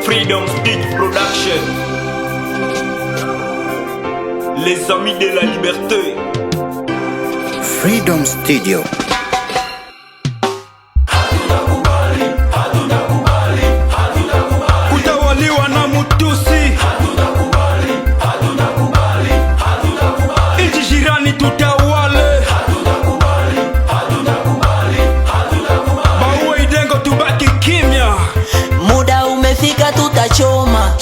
Freedom Stage Production. Les amis de la liberté. Freedom Studio. Kutawaliwa na mutusi. Nchi jirani tutawale. Baue Idengo tubaki kimya. Muda umefika tutachoma,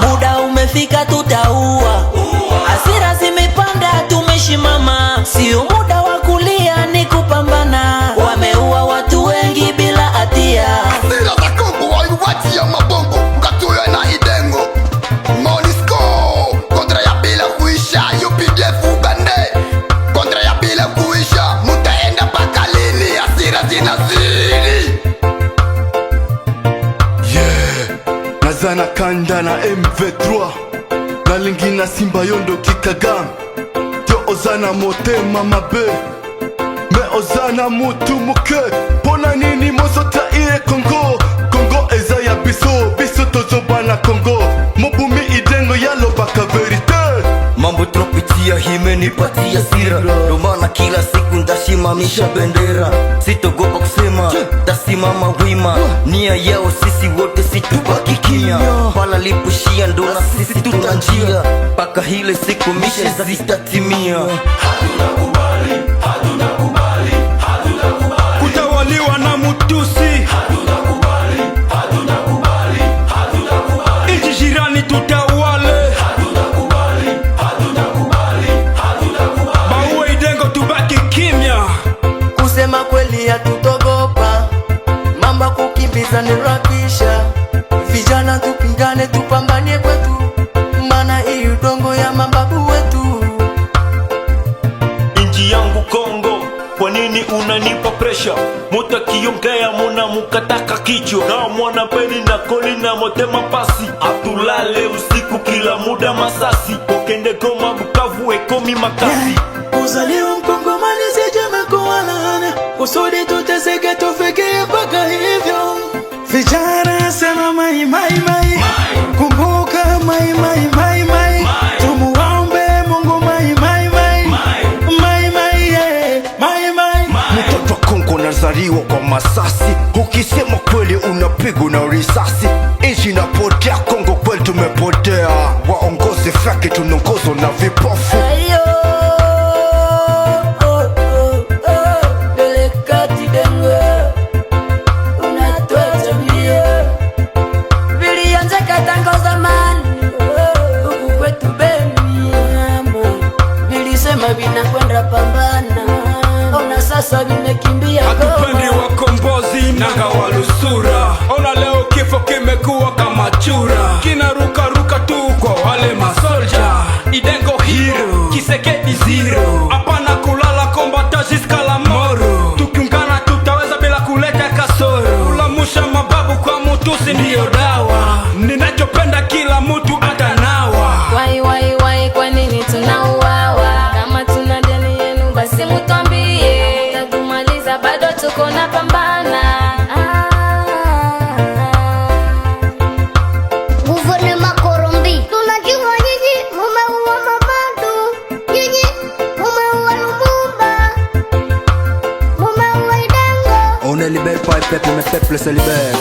muda umefika tutaua. Hasira zimepanda tumeshimama, sio muda wa kulia ni kupambana. Wameua watu wengi bila hatia. Hasira za Kongo waliwatia mabongo mkatuya na Idengo Monisco kontra ya bila kuisha. UPDF Ugande kontra ya bila kuisha. Mutaenda paka lini? Hasira zinazidi. Nazana kanda na MV3 na lingina Simba yondo kikagam Tio ozana motema mabe Me ozana mutu muke. Pona nini mosota ire Kongo. Kongo eza ya biso, biso tozobana Kongo. Mobumi Idengo yalo baka verite. Mambo tropitia himenipatia sira, ndo maana kila siku ndashimamisha bendera. Sitogopa kusema, tasimama wima. Nia yao sisi wote situbaki kimya. Pala lipushia ndo na sisi tutanjia, paka hile siku mishe zitatimia. Hatunakubali, hatunakubali, hatunakubali. Kutawaliwa na mutusi. Hatunakubali, hatunakubali, hatunakubali. Nchi jirani tutawale. Hatunakubali, hatunakubali, hatunakubali. Baue Idengo tubaki kimya. Kusema kweli hatutogopa, mamba kukimbiza ni rapisha. Vijana tupigane tupambanie kwetu, mana hii udongo ya mababu wetu. Inji yangu Kongo, kwa nini unanipa pressure? Muta kiongea muna mukataka kichwa. Na mwana peni na koli na motema pasi. Atulale usiku kila muda masasi. Okende Goma Bukavu ekomi makasi. Uzaliwa Mkongomani sijeme kuwalana, kusudi tuteseke tufikie mpaka hivyo. Vijana sema mai mai mai, kumbuka mai mai mai mai. Tumuombe Mungu mai mai mai, mai mai yeah, mai mai. Mtoto wa Kongo nazaliwa kwa masasi. Ukisema kweli unapigwa na risasi. Nchi inapotea, Kongo kweli tumepotea. Waongozi feki tunaongozwa na vipofu. Ayo, Delikati Dengo, unatuacha mbio. Vilianza tangu zamani, huku kwetu Beni mama. Vilisema vinakwenda pambana, ona sasa vimekimbia Hatupendi Goma. wakombozi nanga walusura. Ona leo kifo kimekuwa kama chura. Kinaruka ruka tu kwa wale masolja. Idengo hero, Kisekedi zero. Hapana kulala kombata jiska la moro. Tukiungana tutaweza bila kuleta kasoro. Kulamusha mababu kwa mutusi ndiyo dawa. Ninachopenda kila mutu atanawa. Wai wai wai, kwa nini tunauawa? Kama tuna deni yenu basi mutwambie, tatumaliza bado tuko na pambana. Gouvernement corrompu. Tunajua nyinyi mumeua Mamadou, nyinyi mumeua Lumumba, mumeua Idengo. On ne libère pas le peuple, mais le peuple se libère.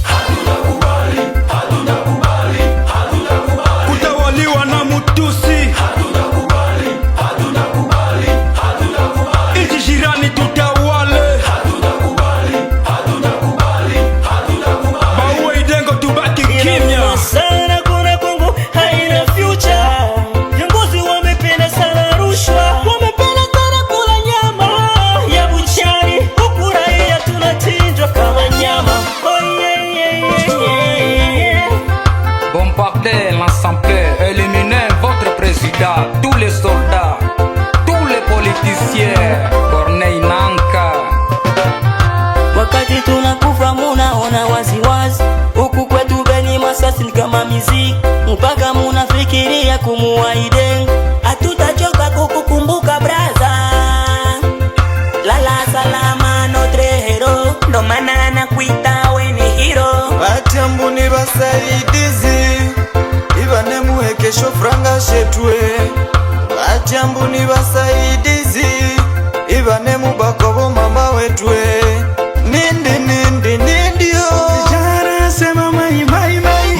Hatunakubali, hatunakubali, hatunakubali. Kutawaliwa na mutusi. Hatunakubali, hatunakubali, hatunakubali. Nchi jirani tutawale. Hatunakubali, hatunakubali, hatunakubali. Baue Idengo tubaki kimya. Sana kuna Kongo haina future. Viongozi wamependa sana rushwa, wamependa sana kula nyama ya buchani, huku raia tunachinjwa kama nyama. Oh yeah, yeah, yeah, yeah. Bombardez l'Assemblée, éliminez votre président, tous les soldats, tous les politiciens. Corneille Nanka. Wakati tunakufa munaona waziwazi, huku kwetu Beni masasi ni kama miziki, mpaka munafikiria kumuua Idengo. Hatutachoka kukukumbuka braza, lala salama notre hero, ndo maana nakuita we ni hero. Bachambuni basaidizi ibane muhekesho franga shetwe. Bachambuni basaidizi ibane mubakobo mama wetwe. Nindi yo vijana sema mai mai mai,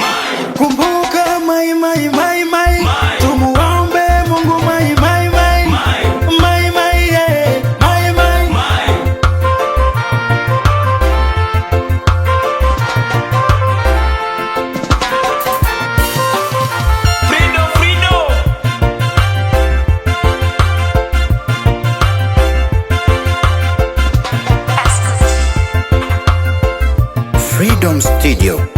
kumbuka mai mai mai mai, tumuombe Mungu mai mai mai mai mai yeah, mai mai. Freedom Studio.